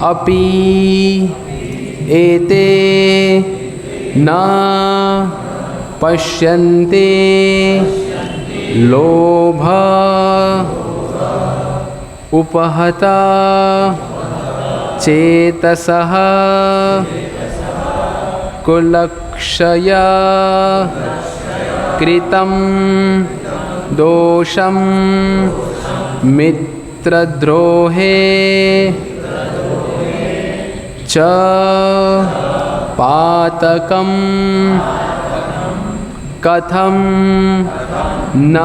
अपि एते न पश्यन्ते लोभ उपहता चेतसः कुलक्षया कृतं दोषं मित्रद्रोहे च पातकं कथं न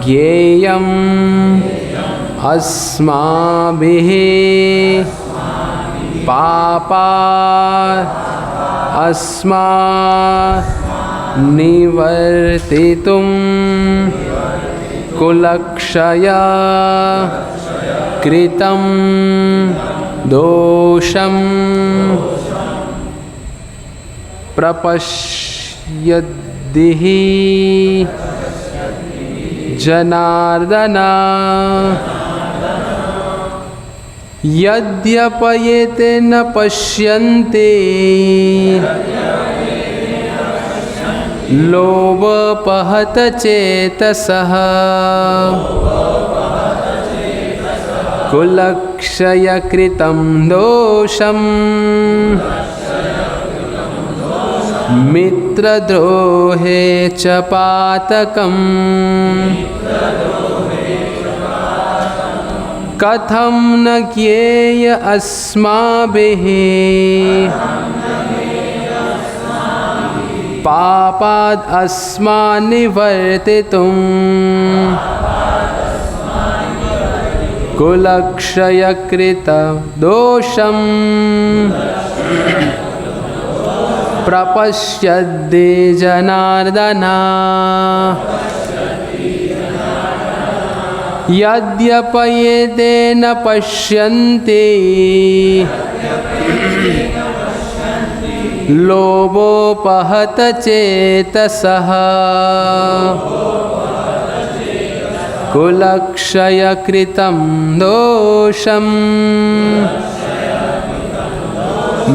ज्ञेयम् अस्माभिः पापात् अस्मात् निवर्तितुं कुलक्षया कृतं दोषं प्रपश्यद्भिः जनार्दन यद्यपयेते न पश्यन्ते लोभोपहत चेतसः कुलक्षयकृतं दोषं मित्रद्रोहे च पातकम् कथं न ज्ञेय अस्माभिः पापाद् अस्मान् निवर्तितुं कुलक्षयकृत दोषं प्रपश्यद्दे जनार्दन यद्यपयेते न पश्यन्ते लोभोपहत चेतसः कुलक्षयकृतं दोषं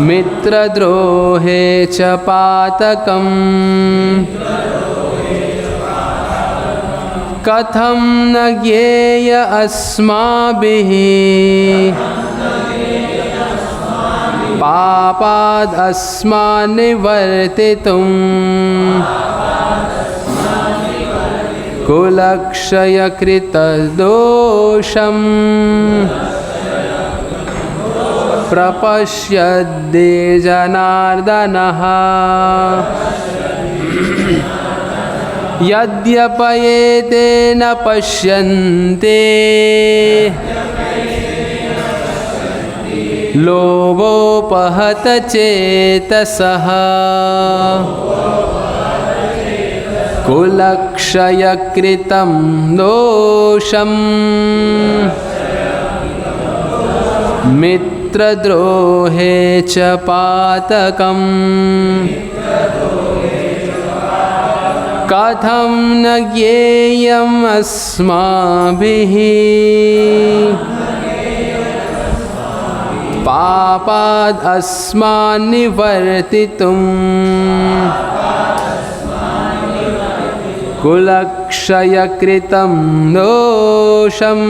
मित्रद्रोहे च पातकम् कथं न ज्ञेय अस्माभिः पापाद् अस्मान् निवर्तितुं कुलक्षयकृत दोषं प्रपश्यद्दे जनार्दनः यद्यपयेते न पश्यन्ते लोभोपहत चेतसः कुलक्षयकृतं दोषं मित्रद्रोहे च पातकम् कथं न ज्ञेयम् अस्माभिः पापाद् अस्मान् निवर्तितुं कुलक्षयकृतं दोषं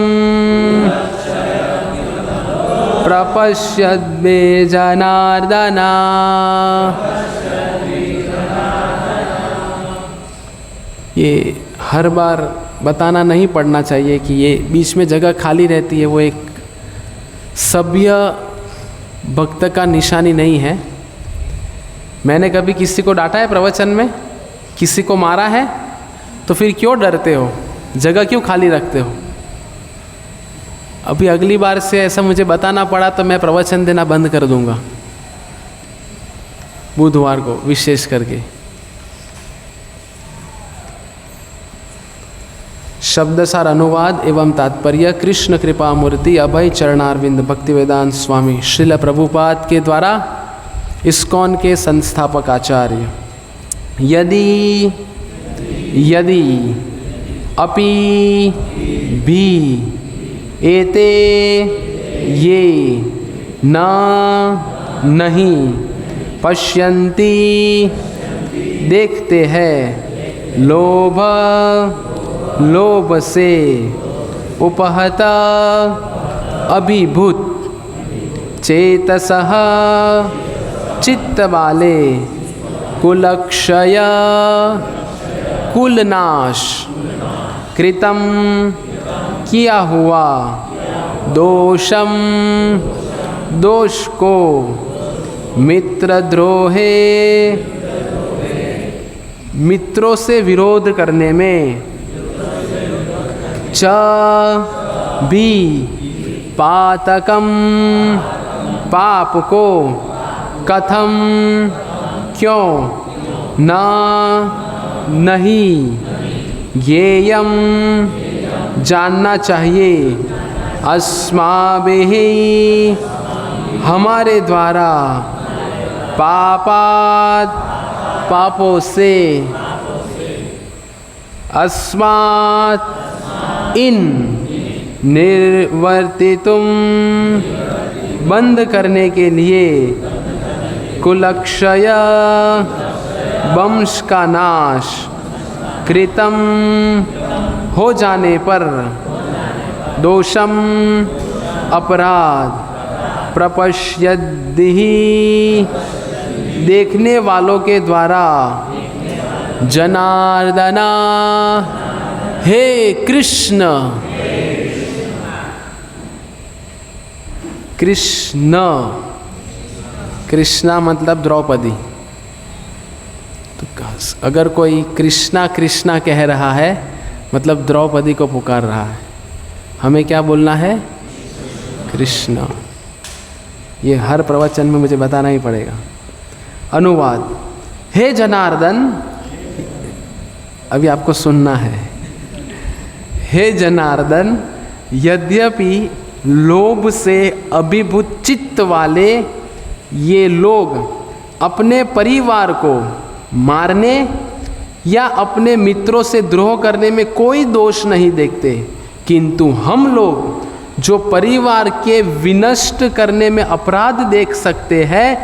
प्रपश्यद्मे जनार्दन ये हर बार बताना नहीं पड़ना चाहिए कि ये बीच में जगह खाली रहती है, वो एक सभ्य भक्त का निशानी नहीं है। मैंने कभी किसी को डांटा है प्रवचन में, किसी को मारा है? तो फिर क्यों डरते हो, जगह क्यों खाली रखते हो? अभी अगली बार से ऐसा मुझे बताना पड़ा तो मैं प्रवचन देना बंद कर दूंगा, बुधवार को विशेष करके। शब्दसार अनुवाद एवं तात्पर्य कृष्ण कृपा मूर्ति अभय चरणारविंद भक्तिवेदांत स्वामी श्रील प्रभुपाद के द्वारा इस्कॉन के संस्थापक आचार्य। यदि यदि अपि भी एते ये न नहीं पश्यन्ति देखते हैं लोभ लोभ से उपहता अभिभूत चेतसः चित्त वाले कुलक्षय कुलनाश कृतम किया हुआ दोषम दोष को मित्रद्रोहे मित्रों से विरोध करने में च भी पातकम पाप को कथम क्यों न नहीं ज्ञेयम जानना चाहिए अस्माभिः हमारे द्वारा पापात् पापों से अस्मात् इन निर्वर्तितुम बंद करने के लिए कुलक्षय वंश का नाश कृतम हो जाने पर दोषम अपराध प्रपश्यद्हि देखने वालों के द्वारा जनार्दना हे कृष्ण कृष्ण कृष्णा मतलब द्रौपदी। तो अगर कोई कृष्णा कृष्णा कह रहा है मतलब द्रौपदी को पुकार रहा है, हमें क्या बोलना है? कृष्ण। ये हर प्रवचन में मुझे बताना ही पड़ेगा। अनुवाद, हे जनार्दन, अभी आपको सुनना है। हे जनार्दन, यद्यपि लोभ से अभिभूत चित्त वाले ये लोग अपने परिवार को मारने या अपने मित्रों से द्रोह करने में कोई दोष नहीं देखते, किंतु हम लोग जो परिवार के विनष्ट करने में अपराध देख सकते हैं,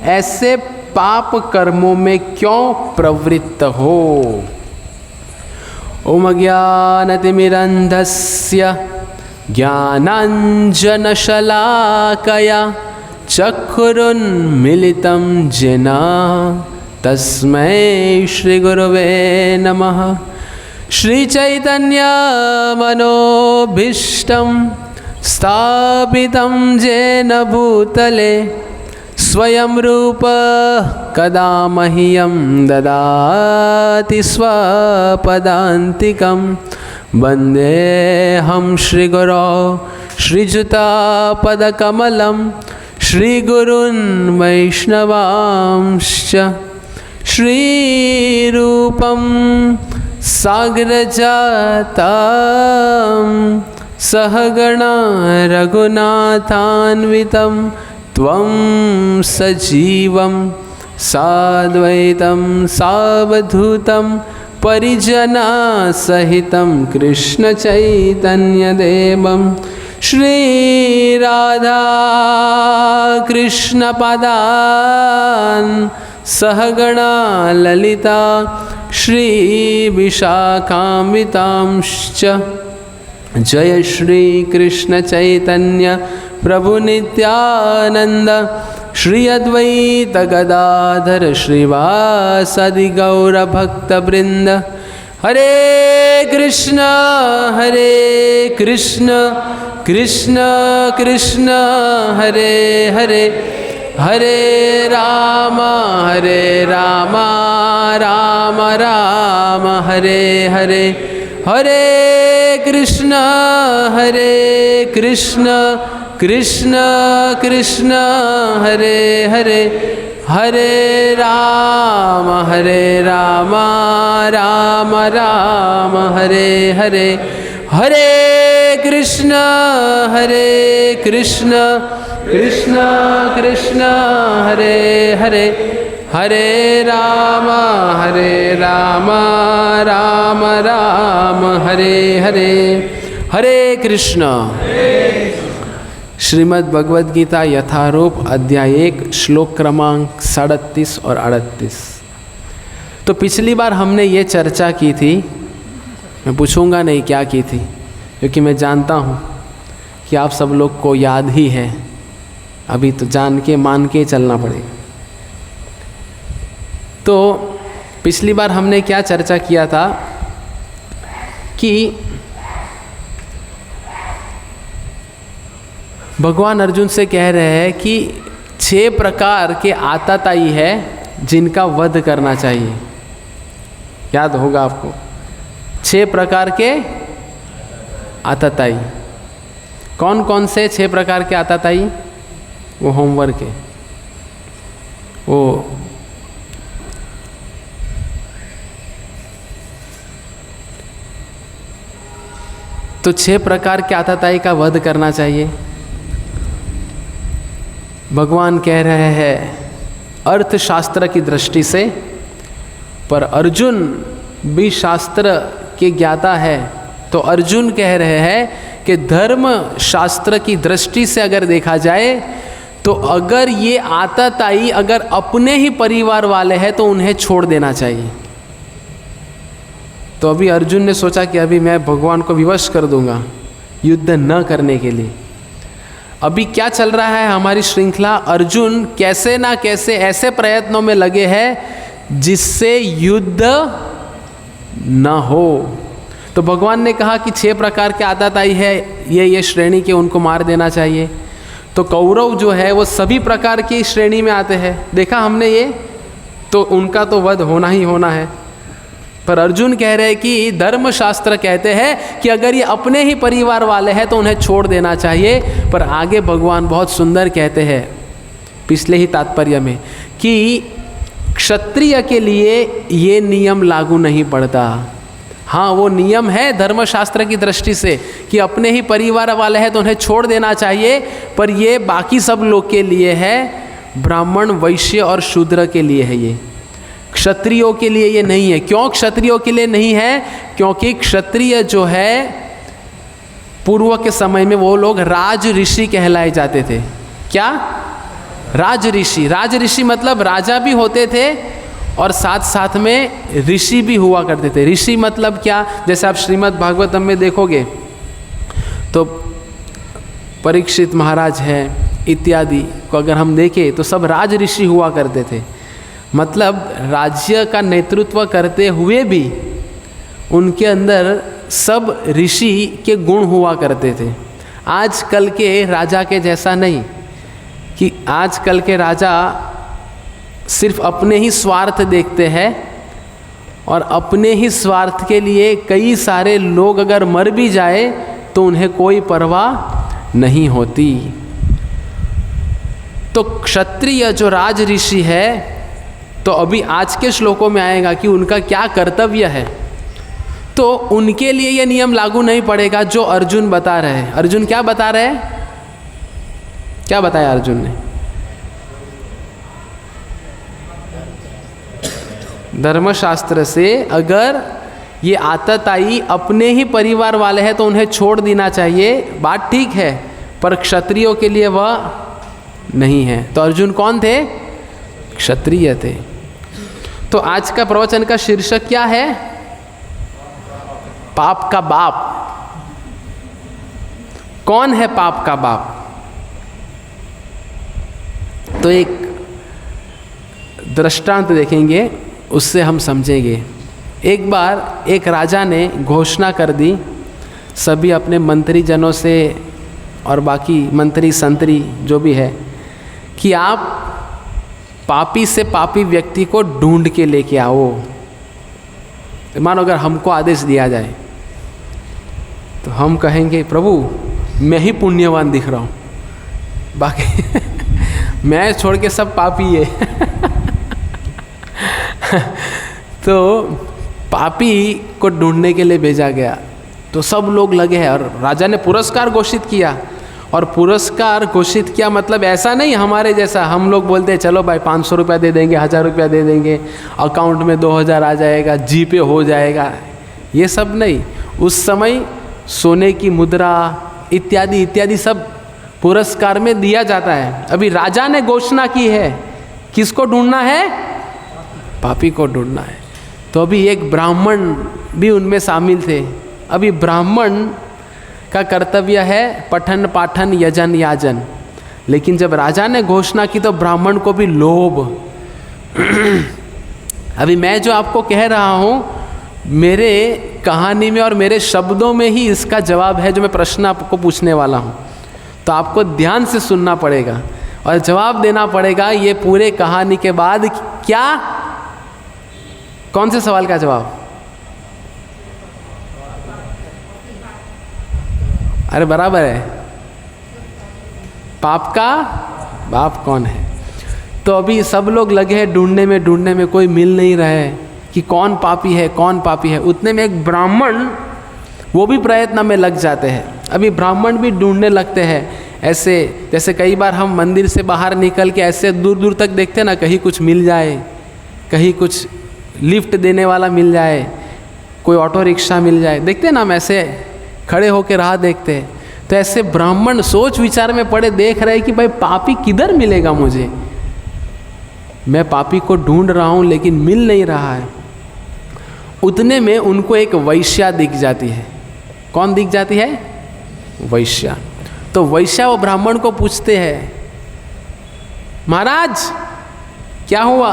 ऐसे पाप कर्मों में क्यों प्रवृत्त हो। ओम ज्ञानतिमिरन्धस्य ज्ञानाञ्जनशलाकया चक्षुरुन्मीलितं येन तस्मै श्रीगुरवे नमः। श्रीचैतन्यमनोभीष्टं स्थापितं येन भूतले स्वयं रूप कदा मह्यं ददाति स्वपदान्तिकं। वन्देऽहं श्रीगुरो श्रीयुतापदकमलं श्रीगुरून् वैष्णवांश्च। श्रीरूपं साग्रजातं सहगणा रघुनाथान्वितं त्वं सजीवं साद्वैतं सावधूतं परिजनसहितं कृष्णचैतन्यदेवं श्रीराधा कृष्णपदान् सहगणा ललिता श्रीविशाखान्वितांश्च। जय श्री कृष्ण चैतन्य प्रभु नित्यानंद श्री अद्वैत गदाधर श्रीवासादि गौर भक्त वृंद। हरे कृष्ण कृष्ण कृष्ण हरे हरे, हरे राम राम राम हरे हरे। हरे कृष्ण कृष्ण कृष्ण हरे हरे, हरे राम राम राम हरे हरे। हरे कृष्ण कृष्ण कृष्ण हरे हरे, हरे राम राम राम हरे हरे। हरे कृष्ण। श्रीमद् भगवद गीता यथारूप अध्याय 1 श्लोक क्रमांक 37 और 38। तो पिछली बार हमने ये चर्चा की थी, मैं पूछूंगा नहीं क्या की थी, क्योंकि मैं जानता हूँ कि आप सब लोग को याद ही है। अभी तो जान के मान के चलना पड़ेगा। तो पिछली बार हमने क्या चर्चा किया था कि भगवान अर्जुन से कह रहे हैं कि 6 प्रकार के आतताई है जिनका वध करना चाहिए। याद होगा आपको 6 प्रकार के आतताई। कौन कौन से 6 प्रकार के आतताई? वो होमवर्क है। वो तो 6 प्रकार के आतताई का वध करना चाहिए। भगवान कह रहे हैं अर्थशास्त्र की दृष्टि से, पर अर्जुन भी शास्त्र के ज्ञाता है, तो अर्जुन कह रहे हैं कि धर्म शास्त्र की दृष्टि से अगर देखा जाए तो अगर ये आतताई अगर अपने ही परिवार वाले हैं तो उन्हें छोड़ देना चाहिए। तो अभी अर्जुन ने सोचा कि अभी मैं भगवान को विवश कर दूंगा युद्ध न करने के लिए। अभी क्या चल रहा है हमारी श्रृंखला, अर्जुन कैसे ना कैसे ऐसे प्रयत्नों में लगे हैं जिससे युद्ध न हो। तो भगवान ने कहा कि 6 प्रकार के आतताई है, ये श्रेणी के, उनको मार देना चाहिए। तो कौरव जो है वो सभी प्रकार की श्रेणी में आते हैं, देखा हमने ये, तो उनका तो वध होना ही होना है। पर अर्जुन कह रहे हैं कि धर्मशास्त्र कहते हैं कि अगर ये अपने ही परिवार वाले हैं तो उन्हें छोड़ देना चाहिए। पर आगे भगवान बहुत सुंदर कहते हैं पिछले ही तात्पर्य में कि क्षत्रिय के लिए ये नियम लागू नहीं पड़ता। हाँ, वो नियम है धर्मशास्त्र की दृष्टि से कि अपने ही परिवार वाले हैं तो उन्हें छोड़ देना चाहिए, पर ये बाकी सब लोग के लिए है, ब्राह्मण, वैश्य और शूद्र के लिए है। ये क्षत्रियों के लिए ये नहीं है। क्यों क्षत्रियों के लिए नहीं है? क्योंकि क्षत्रिय जो है पूर्व के समय में वो लोग राज ऋषि कहलाए जाते थे। क्या? राज ऋषि। राज ऋषि मतलब राजा भी होते थे और साथ साथ में ऋषि भी हुआ करते थे। ऋषि मतलब क्या? जैसे आप श्रीमद् भागवतम में देखोगे तो परीक्षित महाराज हैं इत्यादि को अगर हम देखें तो सब राज ऋषि हुआ करते थे। मतलब राज्य का नेतृत्व करते हुए भी उनके अंदर सब ऋषि के गुण हुआ करते थे। आजकल के राजा के जैसा नहीं कि आजकल के राजा सिर्फ अपने ही स्वार्थ देखते हैं और अपने ही स्वार्थ के लिए कई सारे लोग अगर मर भी जाए तो उन्हें कोई परवाह नहीं होती। तो क्षत्रिय जो राज ऋषि है, तो अभी आज के श्लोकों में आएगा कि उनका क्या कर्तव्य है, तो उनके लिए ये नियम लागू नहीं पड़ेगा जो अर्जुन बता रहे हैं। अर्जुन क्या बता रहे हैं? क्या बताया अर्जुन ने? धर्मशास्त्र से अगर ये आतताई अपने ही परिवार वाले हैं तो उन्हें छोड़ देना चाहिए, बात ठीक है, पर क्षत्रियों के लिए वह नहीं है। तो अर्जुन कौन थे? क्षत्रिय थे। तो आज का प्रवचन का शीर्षक क्या है? पाप का बाप। कौन है पाप का बाप? तो एक दृष्टांत देखेंगे, उससे हम समझेंगे। एक बार एक राजा ने घोषणा कर दी सभी अपने मंत्रीजनों से और बाकी मंत्री संतरी जो भी है कि आप पापी से पापी व्यक्ति को ढूंढ के लेके आओ। मानो अगर हमको आदेश दिया जाए तो हम कहेंगे प्रभु मैं ही पुण्यवान दिख रहा हूँ, बाकी मैं छोड़ के सब पापी है। तो पापी को ढूंढने के लिए भेजा गया, तो सब लोग लगे हैं और राजा ने पुरस्कार घोषित किया। और पुरस्कार घोषित किया मतलब ऐसा नहीं हमारे जैसा हम लोग बोलते हैं चलो भाई 500 रुपया दे देंगे, 1000 रुपया दे देंगे, अकाउंट में 2000 आ जाएगा, जीपे हो जाएगा, ये सब नहीं। उस समय सोने की मुद्रा इत्यादि इत्यादि सब पुरस्कार में दिया जाता है। अभी राजा ने घोषणा की है, किसको ढूंढना है? पापी को ढूंढना है। तो अभी एक ब्राह्मण भी उनमें शामिल थे। अभी ब्राह्मण का कर्तव्य है पठन पाठन यजन याजन, लेकिन जब राजा ने घोषणा की तो ब्राह्मण को भी लोभ। अभी मैं जो आपको कह रहा हूँ, मेरे कहानी में और मेरे शब्दों में ही इसका जवाब है जो मैं प्रश्न आपको पूछने वाला हूँ। तो आपको ध्यान से सुनना पड़ेगा और जवाब देना पड़ेगा ये पूरे कहानी के बाद। क्या, कौन से सवाल का जवाब? अरे बराबर है, पाप का बाप कौन है? तो अभी सब लोग लगे हैं ढूंढने में, कोई मिल नहीं रहा है कि कौन पापी है, कौन पापी है। उतने में एक ब्राह्मण, वो भी प्रयत्न में लग जाते हैं। अभी ब्राह्मण भी ढूंढने लगते हैं, ऐसे जैसे कई बार हम मंदिर से बाहर निकल के ऐसे दूर दूर तक देखते हैं ना, कहीं कुछ मिल जाए, कहीं कुछ लिफ्ट देने वाला मिल जाए, कोई ऑटो रिक्शा मिल जाए, देखते हैं ना हम ऐसे खड़े होकर राह देखते हैं। तो ऐसे ब्राह्मण सोच विचार में पड़े देख रहे हैं कि भाई पापी किधर मिलेगा मुझे, मैं पापी को ढूंढ रहा हूँ लेकिन मिल नहीं रहा है। उतने में उनको एक वैश्या दिख जाती है। कौन दिख जाती है? वैश्या। तो वैश्या वो ब्राह्मण को पूछते हैं, महाराज क्या हुआ,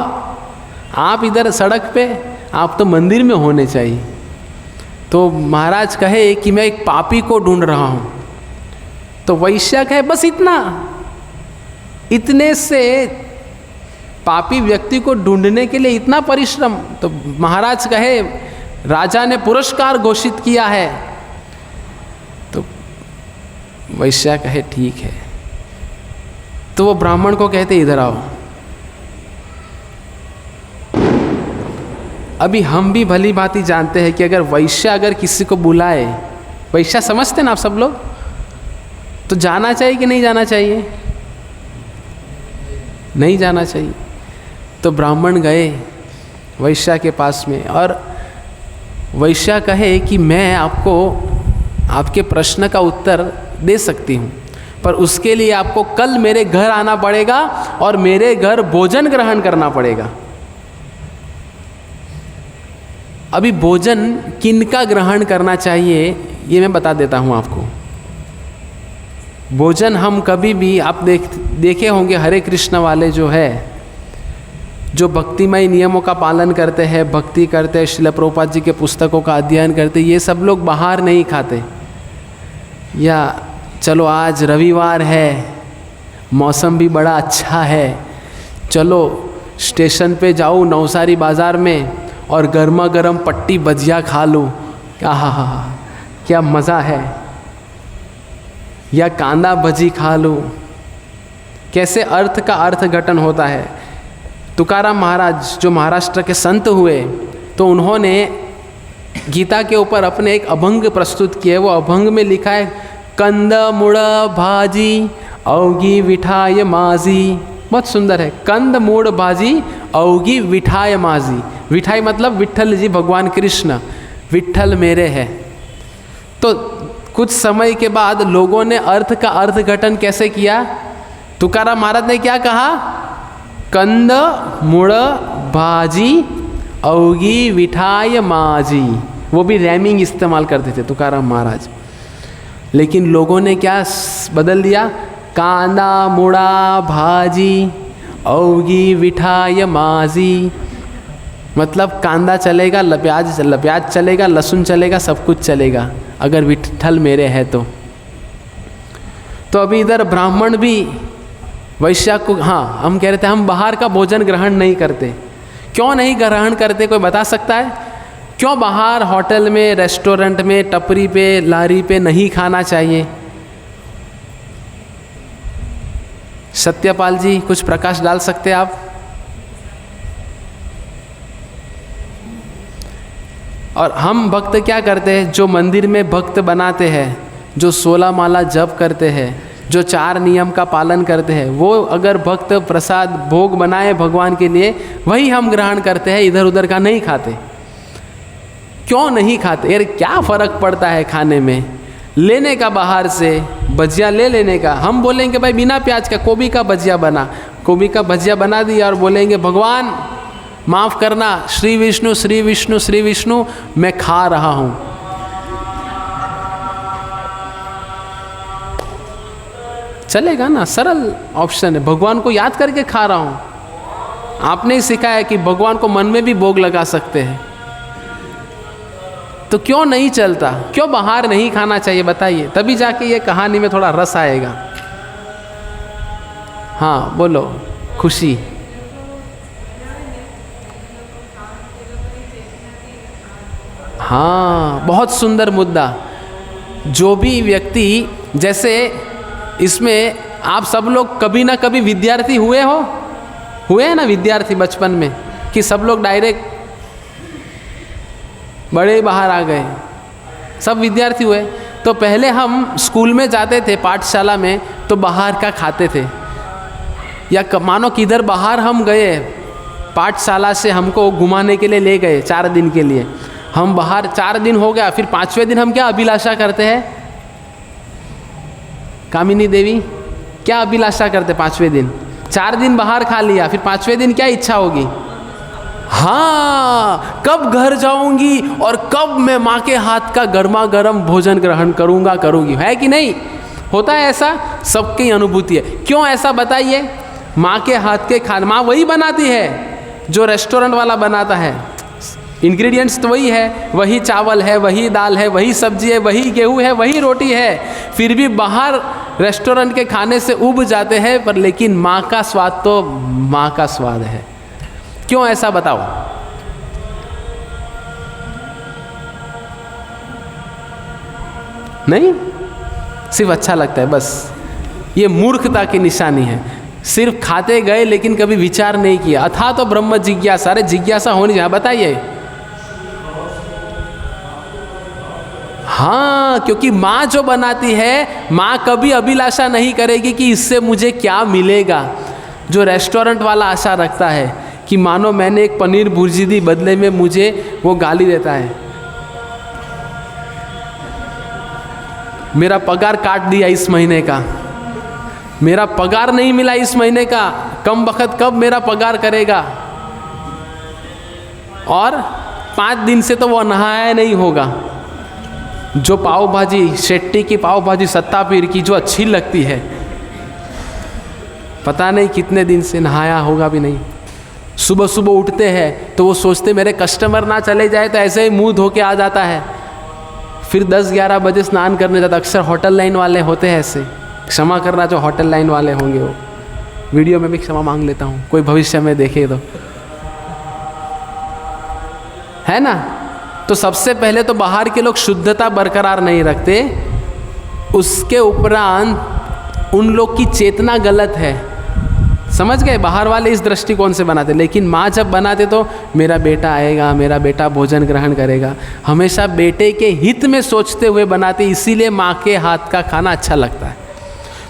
आप इधर सड़क पे, आप तो मंदिर में होने चाहिए। तो महाराज कहे कि मैं एक पापी को ढूंढ रहा हूँ। तो वैश्या कहे बस इतना, इतने से पापी व्यक्ति को ढूंढने के लिए इतना परिश्रम? तो महाराज कहे राजा ने पुरस्कार घोषित किया है। तो वैश्या कहे ठीक है। तो वो ब्राह्मण को कहते इधर आओ। अभी हम भी भली भांति जानते हैं कि अगर वैश्या अगर किसी को बुलाए, वैश्या समझते ना आप सब लोग, तो जाना चाहिए कि नहीं जाना चाहिए? नहीं जाना चाहिए। तो ब्राह्मण गए वैश्या के पास में और वैश्या कहे कि मैं आपको आपके प्रश्न का उत्तर दे सकती हूँ, पर उसके लिए आपको कल मेरे घर आना पड़ेगा और मेरे घर भोजन ग्रहण करना पड़ेगा। अभी भोजन किनका ग्रहण करना चाहिए ये मैं बता देता हूँ आपको। भोजन हम कभी भी, आप देखे होंगे हरे कृष्ण वाले जो है, जो भक्तिमय नियमों का पालन करते हैं, भक्ति करते हैं, श्रील प्रभुपाद जी के पुस्तकों का अध्ययन करते, ये सब लोग बाहर नहीं खाते। या चलो आज रविवार है, मौसम भी बड़ा अच्छा है, चलो स्टेशन पे जाओ नवसारी बाज़ार में और गर्मा गर्म पट्टी भजिया खा लो, क्या मज़ा है, या कांदा भजी खा लो। कैसे अर्थ का अर्थघटन होता है। तुकाराम महाराज जो महाराष्ट्र के संत हुए, तो उन्होंने गीता के ऊपर अपने एक अभंग प्रस्तुत किए। वो अभंग में लिखा है, कंद मुड़ भाजी औगी विठाय माजी। बहुत सुंदर है, कंद मूड़ भाजी औगी विठाय माजी। विठाई मतलब विट्ठल जी, भगवान कृष्ण, विट्ठल मेरे है। तो कुछ समय के बाद लोगों ने अर्थ का अर्थघटन कैसे किया? तुकाराम महाराज ने क्या कहा? कंद मुड़ भाजी औगी विठाय माजी। वो भी रैमिंग इस्तेमाल करते थे तुकाराम महाराज। लेकिन लोगों ने क्या बदल दिया? कांदा मुड़ा भाजी औगी विठाय माजी। मतलब कांदा चलेगा, प्याज चलेगा, लहसुन चलेगा, सब कुछ चलेगा अगर विट्ठल मेरे है तो। अभी इधर ब्राह्मण भी वैश्या को, हाँ हम कह रहे थे हम बाहर का भोजन ग्रहण नहीं करते। क्यों नहीं ग्रहण करते, कोई बता सकता है? क्यों बाहर होटल में, रेस्टोरेंट में, टपरी पे, लारी पे नहीं खाना चाहिए? सत्यपाल जी कुछ प्रकाश डाल सकते हैं आप? और हम भक्त क्या करते हैं? जो मंदिर में भक्त बनाते हैं, जो 16 माला जप करते हैं, जो 4 नियम का पालन करते हैं, वो अगर भक्त प्रसाद भोग बनाए भगवान के लिए, वही हम ग्रहण करते हैं, इधर उधर का नहीं खाते। क्यों नहीं खाते? यार क्या फ़र्क पड़ता है खाने में? लेने का बाहर से भजिया ले लेने का। हम बोलेंगे भाई बिना प्याज का गोभी का भजिया बना, गोभी का भजिया बना दिया और बोलेंगे भगवान माफ़ करना, श्री विष्णु श्री विष्णु श्री विष्णु, मैं खा रहा हूँ। चलेगा ना? सरल ऑप्शन है, भगवान को याद करके खा रहा हूँ। आपने ही सिखाया कि भगवान को मन में भी भोग लगा सकते हैं, तो क्यों नहीं चलता? क्यों बाहर नहीं खाना चाहिए बताइए? तभी जाके ये कहानी में थोड़ा रस आएगा। हाँ बोलो खुशी। हाँ बहुत सुंदर मुद्दा। जो भी व्यक्ति, जैसे इसमें आप सब लोग कभी ना कभी विद्यार्थी हुए हैं ना, विद्यार्थी बचपन में, कि सब लोग डायरेक्ट बड़े बाहर आ गए, सब विद्यार्थी हुए। तो पहले हम स्कूल में जाते थे, पाठशाला में, तो बाहर का खाते थे। या मानो किधर बाहर हम गए, पाठशाला से हमको घुमाने के लिए ले गए 4 दिन के लिए, हम बाहर 4 दिन हो गया, फिर 5वें दिन हम क्या अभिलाषा करते हैं? कामिनी देवी क्या अभिलाषा करते? 5वें दिन 4 दिन बाहर खा लिया, फिर 5वें दिन क्या इच्छा होगी? हाँ, कब घर जाऊंगी और कब मैं माँ के हाथ का गर्मा गर्म भोजन ग्रहण करूंगी। है कि नहीं? होता है ऐसा? सबकी अनुभूति है। क्यों ऐसा बताइए? माँ के हाथ के खाना माँ वही बनाती है जो रेस्टोरेंट वाला बनाता है। इंग्रेडिएंट्स तो वही है, वही चावल है, वही दाल है, वही सब्जी है, वही गेहूँ है, वही रोटी है, फिर भी बाहर रेस्टोरेंट के खाने से उब जाते हैं, पर लेकिन माँ का स्वाद तो माँ का स्वाद है। क्यों ऐसा बताओ? नहीं, सिर्फ अच्छा लगता है बस। ये मूर्खता की निशानी है। सिर्फ खाते गए लेकिन कभी विचार नहीं किया। अथा तो ब्रह्म जिज्ञासा, अरे जिज्ञासा होनी चाहिए। बताइए। हाँ, क्योंकि माँ जो बनाती है, माँ कभी अभिलाषा नहीं करेगी कि इससे मुझे क्या मिलेगा। जो रेस्टोरेंट वाला आशा रखता है कि मानो मैंने एक पनीर भुर्जी दी, बदले में मुझे वो गाली देता है, मेरा पगार काट दिया इस महीने का, मेरा पगार नहीं मिला इस महीने का, कम बखत कब मेरा पगार करेगा। और 5 दिन से तो वो नहाया नहीं होगा। जो पाव भाजी, शेट्टी की पाव भाजी सत्तापीर की जो अच्छी लगती है, पता नहीं कितने दिन से नहाया होगा भी नहीं। सुबह सुबह उठते हैं तो वो सोचते मेरे कस्टमर ना चले जाए, तो ऐसे ही मुंह धो के आ जाता है। फिर 10-11 बजे स्नान करने जाता। अक्सर होटल लाइन वाले होते हैं ऐसे। क्षमा करना जो होटल लाइन वाले होंगे, वो वीडियो में भी क्षमा मांग लेता हूँ, कोई भविष्य में देखे तो, है ना। तो सबसे पहले तो बाहर के लोग शुद्धता बरकरार नहीं रखते, उसके उपरांत उन लोग की चेतना गलत है। समझ गए? बाहर वाले इस दृष्टिकोण से बनाते, लेकिन माँ जब बनाते तो मेरा बेटा आएगा, मेरा बेटा भोजन ग्रहण करेगा, हमेशा बेटे के हित में सोचते हुए बनाते, इसीलिए माँ के हाथ का खाना अच्छा लगता है।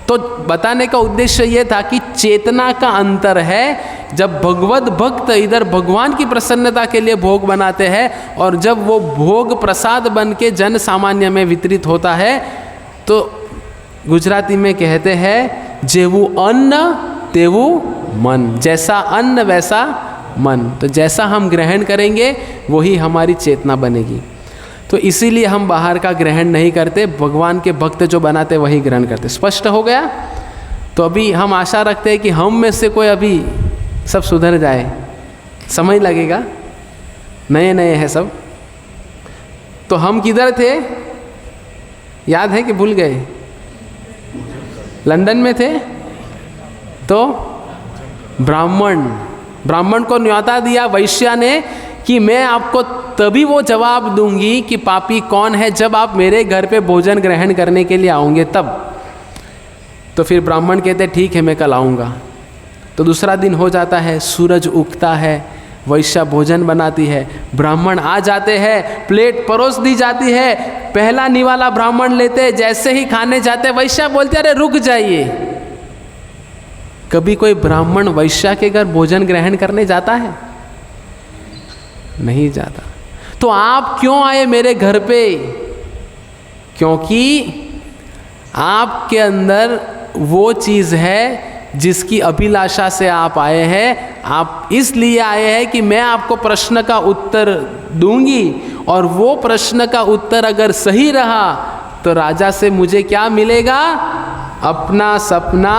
तो बताने का उद्देश्य ये था कि चेतना का अंतर है। जब भगवत भक्त इधर भगवान की प्रसन्नता के लिए भोग बनाते हैं, और जब वो भोग प्रसाद बन के जन सामान्य में वितरित होता है, तो गुजराती में कहते हैं जेवू अन्न तेवू मन, जैसा अन्न वैसा मन। तो जैसा हम ग्रहण करेंगे वही हमारी चेतना बनेगी। तो इसीलिए हम बाहर का ग्रहण नहीं करते, भगवान के भक्त जो बनाते वही ग्रहण करते। स्पष्ट हो गया? तो अभी हम आशा रखते हैं कि हम में से कोई अभी सब सुधर जाए। समय लगेगा, नए नए हैं सब। तो हम किधर थे, याद है कि भूल गए? लंदन में थे। तो ब्राह्मण को न्योता दिया वैश्या ने कि मैं आपको तभी वो जवाब दूंगी कि पापी कौन है जब आप मेरे घर पे भोजन ग्रहण करने के लिए आओगे तब। तो फिर ब्राह्मण कहते ठीक है मैं कल आऊँगा। तो दूसरा दिन हो जाता है, सूरज उगता है, वैश्या भोजन बनाती है, ब्राह्मण आ जाते हैं, प्लेट परोस दी जाती है, पहला निवाला ब्राह्मण लेते, जैसे ही खाने जाते वैश्या बोलते अरे रुक जाइए। कभी कोई ब्राह्मण वैश्या के घर भोजन ग्रहण करने जाता है? नहीं जाता। तो आप क्यों आए मेरे घर पे? क्योंकि आपके अंदर वो चीज़ है जिसकी अभिलाषा से आप आए हैं। आप इसलिए आए हैं कि मैं आपको प्रश्न का उत्तर दूंगी, और वो प्रश्न का उत्तर अगर सही रहा तो राजा से मुझे क्या मिलेगा? अपना सपना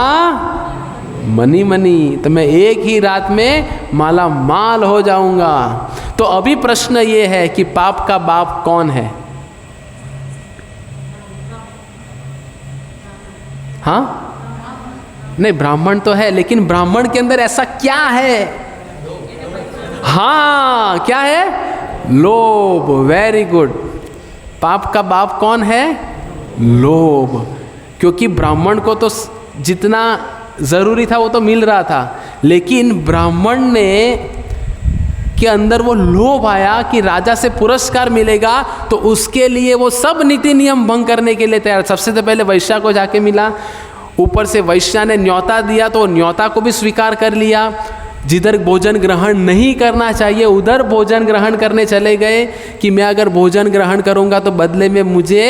मनी मनी, तो मैं एक ही रात में माला माल हो जाऊंगा। तो अभी प्रश्न ये है कि पाप का बाप कौन है? हाँ, नहीं, ब्राह्मण तो है, लेकिन ब्राह्मण के अंदर ऐसा क्या है? हाँ, क्या है? लोभ। Very good. पाप का बाप कौन है? लोभ। क्योंकि ब्राह्मण को तो जितना जरूरी था वो तो मिल रहा था, लेकिन ब्राह्मण ने के अंदर वो लोभ आया कि राजा से पुरस्कार मिलेगा, तो उसके लिए वो सब नीति नियम भंग करने के लिए तैयार। सबसे तो पहले वैश्या को जाके मिला, ऊपर से वैश्या ने न्योता दिया तो न्योता को भी स्वीकार कर लिया। जिधर भोजन ग्रहण नहीं करना चाहिए उधर भोजन ग्रहण करने चले गए कि मैं अगर भोजन ग्रहण करूंगा तो बदले में मुझे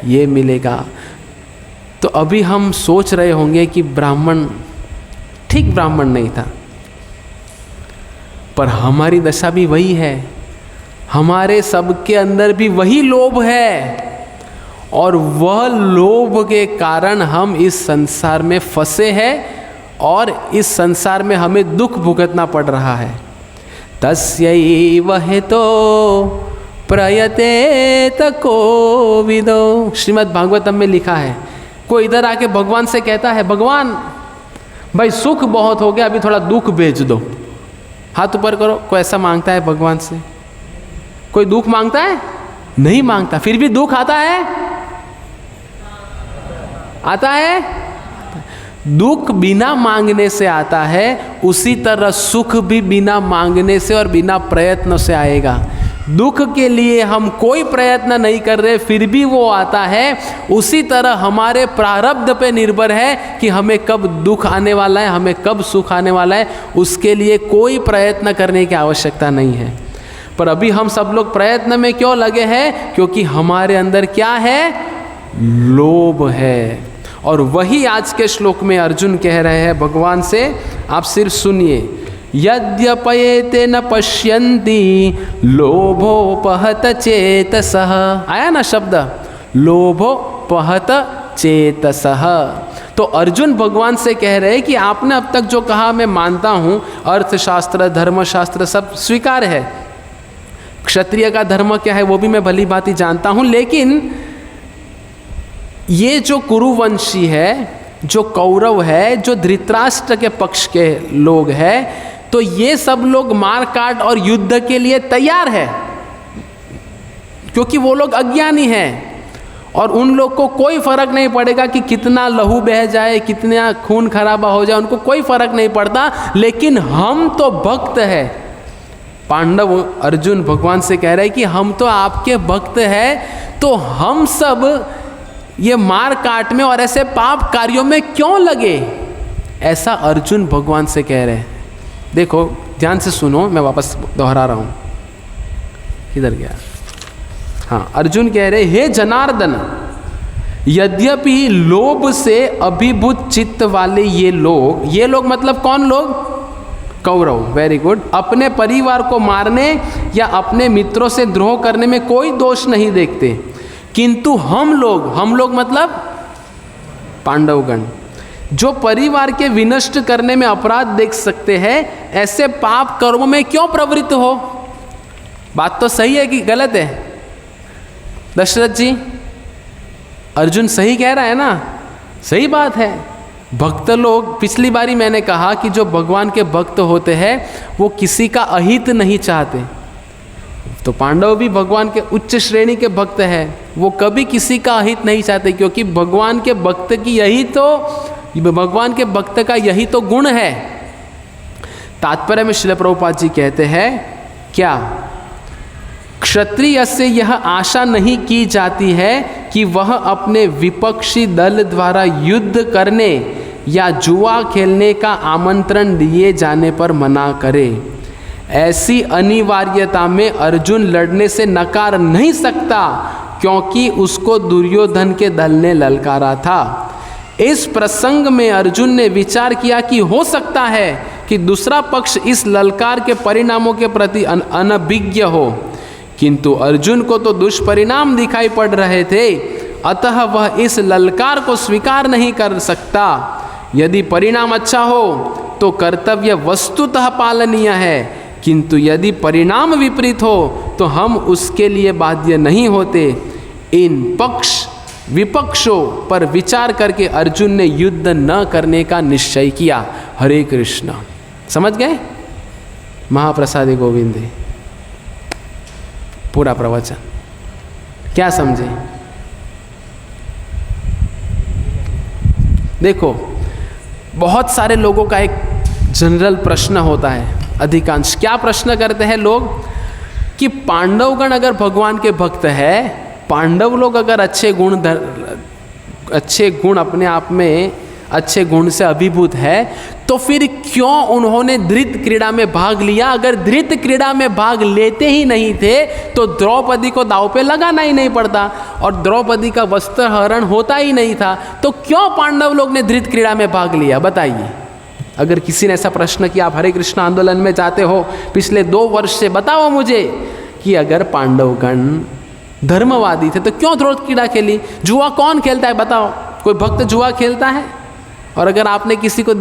ये मिलेगा। तो अभी हम सोच रहे होंगे कि ब्राह्मण ठीक ब्राह्मण नहीं था, पर हमारी दशा भी वही है। हमारे सबके अंदर भी वही लोभ है, और वह लोभ के कारण हम इस संसार में फंसे हैं, और इस संसार में हमें दुख भुगतना पड़ रहा है। तस्यैव हेतो प्रयतेत कोविदो, श्रीमद् भागवतम में लिखा है। कोई इधर आके भगवान से कहता है, भगवान भाई सुख बहुत हो गया, अभी थोड़ा दुख भेज दो। हाथ ऊपर करो। कोई ऐसा मांगता है भगवान से? कोई दुख मांगता है? नहीं मांगता। फिर भी दुख आता है? आता है। दुख बिना मांगने से आता है, उसी तरह सुख भी बिना मांगने से और बिना प्रयत्न से आएगा। दुख के लिए हम कोई प्रयत्न नहीं कर रहे, फिर भी वो आता है। उसी तरह हमारे प्रारब्ध पे निर्भर है कि हमें कब दुख आने वाला है, हमें कब सुख आने वाला है। उसके लिए कोई प्रयत्न करने की आवश्यकता नहीं है। पर अभी हम सब लोग प्रयत्न में क्यों लगे हैं? क्योंकि हमारे अंदर क्या है? लोभ है। और वही आज के श्लोक में अर्जुन कह रहे हैं भगवान से। आप सिर्फ सुनिए। यद्यपयेते न पश्यन्ति लोभोपहत चेतसः। आया ना शब्द, लोभोपहत चेतसः। तो अर्जुन भगवान से कह रहे हैं कि आपने अब तक जो कहा मैं मानता हूँ, अर्थशास्त्र धर्मशास्त्र सब स्वीकार है, क्षत्रिय का धर्म क्या है वो भी मैं भली भांति जानता हूँ, लेकिन ये जो कुरुवंशी है, जो कौरव है, जो धृतराष्ट्र के पक्ष के लोग हैं, तो ये सब लोग मार काट और युद्ध के लिए तैयार है, क्योंकि वो लोग अज्ञानी हैं। और उन लोग को कोई फर्क नहीं पड़ेगा कि कितना लहू बह जाए, कितना खून खराबा हो जाए, उनको कोई फर्क नहीं पड़ता। लेकिन हम तो भक्त हैं। पांडव अर्जुन भगवान से कह रहे हैं कि हम तो आपके भक्त हैं, तो हम सब ये मार काट में और ऐसे पाप कार्यों में क्यों लगे? ऐसा अर्जुन भगवान से कह रहे हैं। देखो ध्यान से सुनो, मैं वापस दोहरा रहा हूँ। किधर गया? हाँ, अर्जुन कह रहे, हे जनार्दन, यद्यपि लोभ से अभिभूत चित्त वाले ये लोग मतलब कौन लोग? कौरव। Very good. अपने परिवार को मारने या अपने मित्रों से द्रोह करने में कोई दोष नहीं देखते, किंतु हम लोग मतलब पांडवगण, जो परिवार के विनष्ट करने में अपराध देख सकते हैं, ऐसे पाप कर्मों में क्यों प्रवृत्त हो? बात तो सही है कि गलत है? दशरथ जी, अर्जुन सही कह रहा है ना? सही बात है। भक्त लोग, पिछली बारी मैंने कहा कि जो भगवान के भक्त होते हैं वो किसी का अहित नहीं चाहते। तो पांडव भी भगवान के उच्च श्रेणी के भक्त हैं, वो कभी किसी का अहित नहीं चाहते, क्योंकि भगवान के भक्त की भगवान के भक्त का यही तो गुण है। तात्पर्य में श्रील प्रभुपाद जी कहते हैं, क्या क्षत्रिय से यह आशा नहीं की जाती है कि वह अपने विपक्षी दल द्वारा युद्ध करने या जुआ खेलने का आमंत्रण दिए जाने पर मना करे? ऐसी अनिवार्यता में अर्जुन लड़ने से नकार नहीं सकता, क्योंकि उसको दुर्योधन के दल ने ललकारा था। इस प्रसंग में अर्जुन ने विचार किया कि हो सकता है कि दूसरा पक्ष इस ललकार के परिणामों के प्रति अनभिज्ञ हो, किंतु अर्जुन को तो दुष्परिणाम दिखाई पड़ रहे थे, अतः वह इस ललकार को स्वीकार नहीं कर सकता। यदि परिणाम अच्छा हो तो कर्तव्य वस्तुतः पालनीय है, किंतु यदि परिणाम विपरीत हो तो हम उसके लिए बाध्य नहीं होते। इन पक्ष विपक्षों पर विचार करके अर्जुन ने युद्ध न करने का निश्चय किया। हरे कृष्ण। समझ गए? महाप्रसादी गोविंद पूरा प्रवचन क्या समझे? देखो, बहुत सारे लोगों का एक जनरल प्रश्न होता है, अधिकांश क्या प्रश्न करते हैं लोग कि पांडवगण अगर भगवान के भक्त है, पांडव लोग अगर अच्छे गुण अपने आप में अच्छे गुण से अभिभूत है, तो फिर क्यों उन्होंने धृत क्रीड़ा में भाग लिया? अगर धृत क्रीड़ा में भाग लेते ही नहीं थे तो द्रौपदी को दांव पे लगाना ही नहीं पड़ता और द्रौपदी का वस्त्र हरण होता ही नहीं था, तो क्यों पांडव लोग ने धृत क्रीड़ा में भाग लिया? बताइए। अगर किसी ने ऐसा प्रश्न किया, आप हरे कृष्ण आंदोलन में जाते हो पिछले 2 वर्ष से, बताओ मुझे कि अगर पांडवगण धर्मवादी थे तो क्यों ध्रुव क्रीड़ा खेली? जुआ कौन खेलता है बताओ? कोई भक्त जुआ खेलता है? और अगर आपने किसी को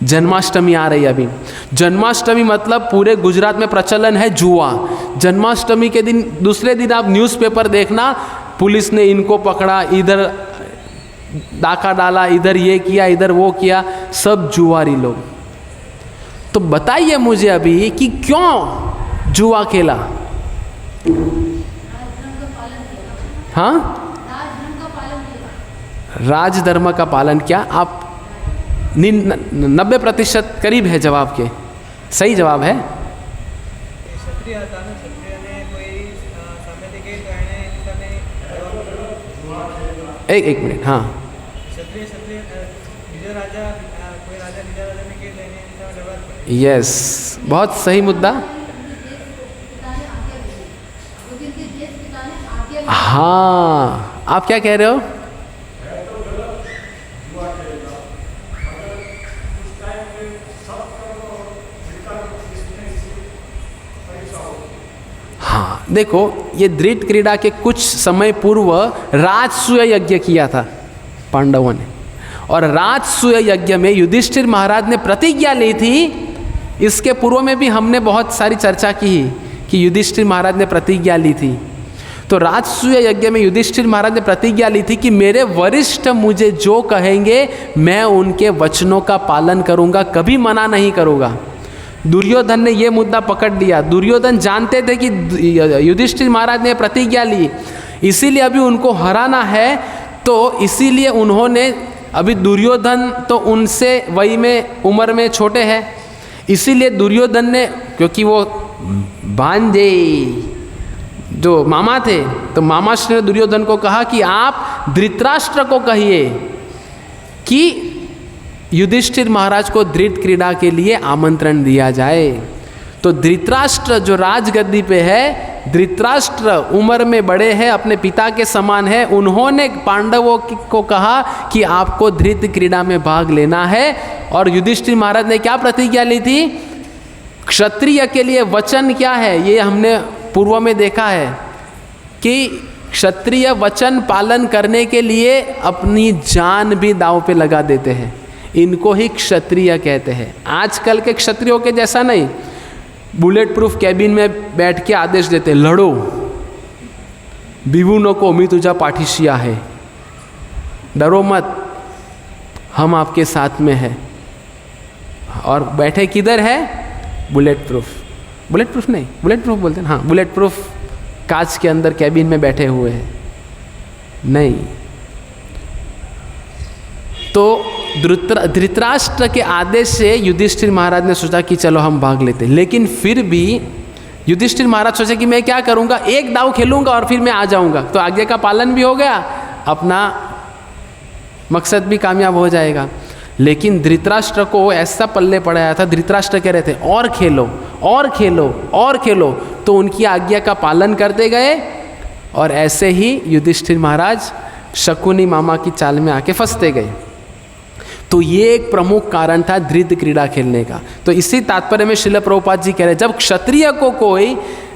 जन्माष्टमी आ रही है अभी, जन्माष्टमी मतलब पूरे गुजरात में प्रचलन है जुआ। जन्माष्टमी के दिन दूसरे दिन आप न्यूज़पेपर देखना, पुलिस ने इनको पकड़ा, इधर डाका डाला, इधर ये किया, इधर वो किया, सब जुआरी लोग। तो बताइए मुझे अभी कि क्यों जुआ खेला? हाँ, राजधर्म का पालन किया। आप 90% करीब है जवाब के, सही जवाब है। एक मिनट, हाँ, यस, बहुत सही मुद्दा। हाँ, आप क्या कह रहे हो? हाँ, देखो, ये धृत क्रीड़ा के कुछ समय पूर्व राजसूय यज्ञ किया था पांडवों ने, और राजसूय यज्ञ में युधिष्ठिर महाराज ने प्रतिज्ञा ली थी। इसके पूर्व में भी हमने बहुत सारी चर्चा की कि युधिष्ठिर महाराज ने प्रतिज्ञा ली थी। तो राजसूय यज्ञ में युधिष्ठिर महाराज ने प्रतिज्ञा ली थी कि मेरे वरिष्ठ मुझे जो कहेंगे मैं उनके वचनों का पालन करूंगा, कभी मना नहीं करूंगा। दुर्योधन ने यह मुद्दा पकड़ लिया। दुर्योधन जानते थे कि युधिष्ठिर महाराज ने प्रतिज्ञा ली, इसीलिए अभी उनको हराना है, तो इसीलिए उन्होंने, अभी दुर्योधन तो उनसे वही में उम्र में छोटे हैं, इसीलिए दुर्योधन ने, क्योंकि वो भांजे जो मामा थे, तो मामाश्री ने दुर्योधन को कहा कि आप धृतराष्ट्र को कहिए कि युधिष्ठिर महाराज को धृत क्रीड़ा के लिए आमंत्रण दिया जाए। तो धृतराष्ट्र जो राजगद्दी पे है, धृतराष्ट्र उम्र में बड़े हैं, अपने पिता के समान है, उन्होंने पांडवों को कहा कि आपको धृत क्रीड़ा में भाग लेना है। और युधिष्ठिर महाराज ने क्या प्रतिज्ञा ली थी? क्षत्रिय के लिए वचन क्या है, ये हमने पूर्व में देखा है कि क्षत्रिय वचन पालन करने के लिए अपनी जान भी दांव पे लगा देते हैं, इनको ही क्षत्रिय कहते हैं। आजकल के क्षत्रियों के जैसा नहीं, बुलेट प्रूफ कैबिन में बैठ के आदेश देते, लड़ो, बिवू नको मी तुझा पाठीशी आहे, डरो मत, हम आपके साथ में है। और बैठे किधर है? बुलेट प्रूफ, बुलेट प्रूफ नहीं, बुलेट प्रूफ बोलते हैं, हाँ, बुलेट प्रूफ कांच के अंदर कैबिन में बैठे हुए हैं। नहीं, तो धृतराष्ट्र के आदेश से युधिष्ठिर महाराज ने सोचा कि चलो हम भाग लेते, लेकिन फिर भी युधिष्ठिर महाराज सोचे कि मैं क्या करूंगा, एक दाव खेलूंगा और फिर मैं आ जाऊंगा, तो आज्ञा का पालन भी हो गया, अपना मकसद भी कामयाब हो जाएगा। लेकिन धृतराष्ट्र को ऐसा पल्ले पड़ाया था, धृतराष्ट्र कह रहे थे और खेलो और खेलो और खेलो, तो उनकी आज्ञा का पालन करते गए और ऐसे ही युधिष्ठिर महाराज शकुनी मामा की चाल में आके फंसते गए। तो ये एक प्रमुख कारण था धृत क्रीड़ा खेलने का। तो इसी तात्पर्य में श्रील प्रभुपाद जी कह रहे हैं, जब क्षत्रिय को कोई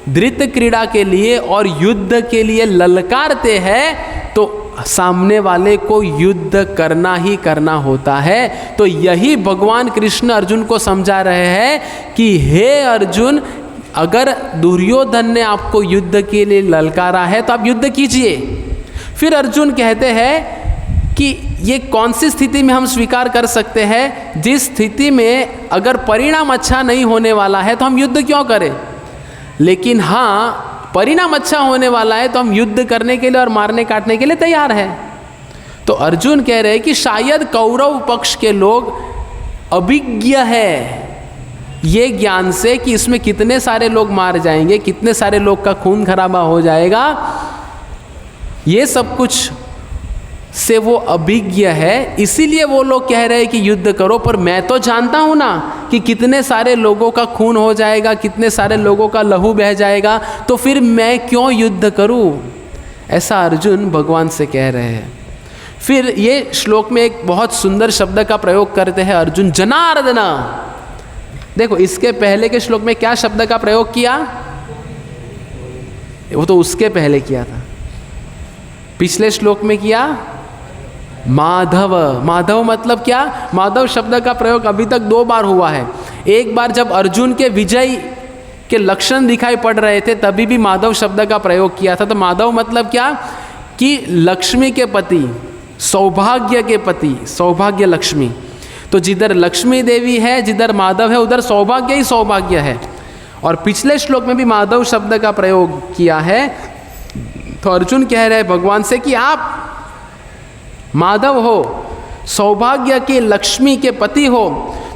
धृत क्रीड़ा के लिए और युद्ध के लिए ललकारते हैं तो सामने वाले को युद्ध करना ही करना होता है। तो यही भगवान कृष्ण अर्जुन को समझा रहे हैं कि हे अर्जुन, अगर दुर्योधन ने आपको युद्ध के लिए ललकारा है तो आप युद्ध कीजिए। फिर अर्जुन कहते हैं कि ये कौन सी स्थिति में हम स्वीकार कर सकते हैं, जिस स्थिति में अगर परिणाम अच्छा नहीं होने वाला है तो हम युद्ध क्यों करें, लेकिन हाँ परिणाम अच्छा होने वाला है तो हम युद्ध करने के लिए और मारने काटने के लिए तैयार हैं। तो अर्जुन कह रहे हैं कि शायद कौरव पक्ष के लोग अभिज्ञ है ये ज्ञान से कि इसमें कितने सारे लोग मार जाएंगे, कितने सारे लोग का खून खराबा हो जाएगा, ये सब कुछ से वो अभिज्ञ है, इसीलिए वो लोग कह रहे हैं कि युद्ध करो। पर मैं तो जानता हूं ना कि कितने सारे लोगों का खून हो जाएगा, कितने सारे लोगों का लहू बह जाएगा, तो फिर मैं क्यों युद्ध करूं, ऐसा अर्जुन भगवान से कह रहे हैं। फिर ये श्लोक में एक बहुत सुंदर शब्द का प्रयोग करते हैं अर्जुन, जनार्दन। देखो इसके पहले के श्लोक में क्या शब्द का प्रयोग किया, वो तो उसके पहले किया था, पिछले श्लोक में किया माधव। माधव मतलब क्या, माधव शब्द का प्रयोग अभी तक 2 बार हुआ है। एक बार जब अर्जुन के विजय के लक्षण दिखाई पड़ रहे थे तभी भी माधव शब्द का प्रयोग किया था। तो माधव मतलब क्या कि लक्ष्मी के पति, सौभाग्य के पति, सौभाग्य लक्ष्मी। तो जिधर लक्ष्मी देवी है, जिधर माधव है, उधर सौभाग्य ही सौभाग्य है। और पिछले श्लोक में भी माधव शब्द का प्रयोग किया है। तो अर्जुन कह रहे हैं भगवान से कि आप माधव हो, सौभाग्य के लक्ष्मी के पति हो,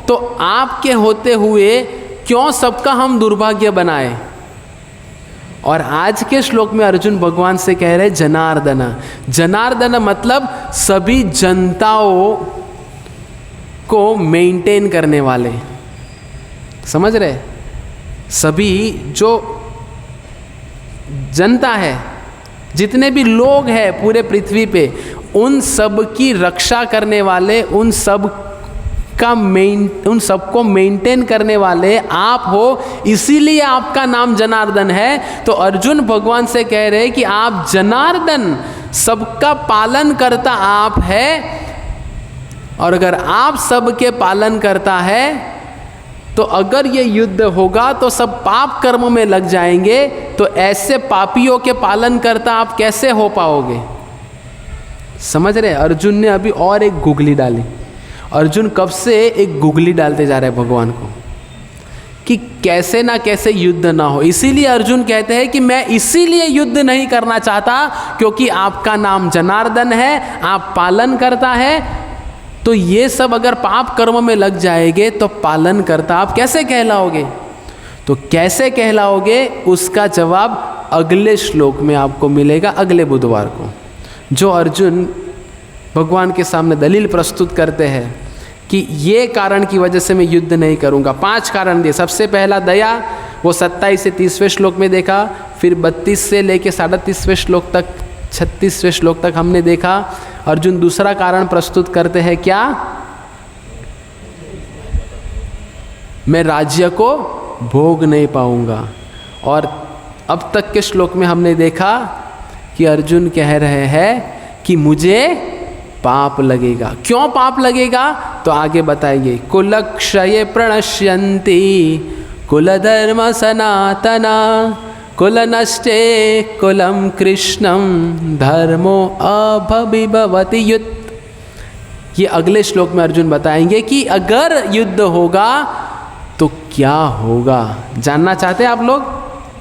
तो आपके होते हुए क्यों सबका हम दुर्भाग्य बनाए। और आज के श्लोक में अर्जुन भगवान से कह रहे हैं जनार्दन। जनार्दन मतलब सभी जनताओं को मेंटेन करने वाले, समझ रहे, सभी जो जनता है, जितने भी लोग हैं पूरे पृथ्वी पे, उन सब की रक्षा करने वाले, उन सबको मेंटेन करने वाले आप हो, इसीलिए आपका नाम जनार्दन है। तो अर्जुन भगवान से कह रहे हैं कि आप जनार्दन, सबका पालन करता आप है। और अगर आप सबके पालन करता है तो अगर ये युद्ध होगा तो सब पाप कर्मों में लग जाएंगे। तो ऐसे पापियों के पालन करता आप कैसे हो पाओगे, समझ रहे। अर्जुन ने अभी और एक गुगली डाली। अर्जुन कब से एक गुगली डालते जा रहे हैं भगवान को कि कैसे ना कैसे युद्ध ना हो। इसीलिए अर्जुन कहते हैं कि मैं इसीलिए युद्ध नहीं करना चाहता क्योंकि आपका नाम जनार्दन है, आप पालन करता है। तो ये सब अगर पाप कर्म में लग जाएंगे तो पालन करता आप कैसे कहलाओगे। तो कैसे कहलाओगे उसका जवाब अगले श्लोक में आपको मिलेगा, अगले बुधवार को, जो अर्जुन भगवान के सामने दलील प्रस्तुत करते हैं कि ये कारण की वजह से मैं युद्ध नहीं करूँगा। 5 कारण दिए। सबसे पहला दया, वो 27 से 30वें श्लोक में देखा। फिर 32 से लेके 37वें श्लोक तक, 36वें श्लोक तक हमने देखा। अर्जुन दूसरा कारण प्रस्तुत करते हैं क्या, मैं राज्य को भोग नहीं पाऊंगा। और अब तक के श्लोक में हमने देखा कि अर्जुन कह रहे हैं कि मुझे पाप लगेगा। क्यों पाप लगेगा तो आगे बताएंगे। कुलक्षये प्रणश्यन्ति कुलधर्म सनातना कुलनष्टे कुलं कृष्णं धर्मो अभविभवति युत्। ये अगले श्लोक में अर्जुन बताएंगे कि अगर युद्ध होगा तो क्या होगा। जानना चाहते हैं आप लोग,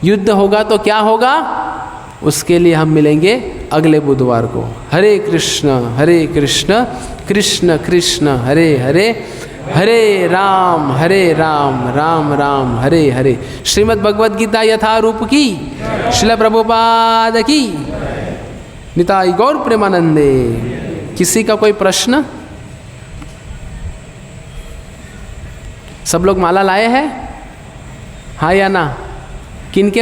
युद्ध होगा तो क्या होगा? उसके लिए हम मिलेंगे अगले बुधवार को। हरे कृष्ण कृष्ण कृष्ण हरे हरे, हरे राम राम राम हरे हरे। श्रीमद् भगवद गीता यथारूप की, श्रील प्रभुपाद की, निताई गौर प्रेमानंदे। किसी का कोई प्रश्न? सब लोग माला लाए हैं, हाँ या ना? किनके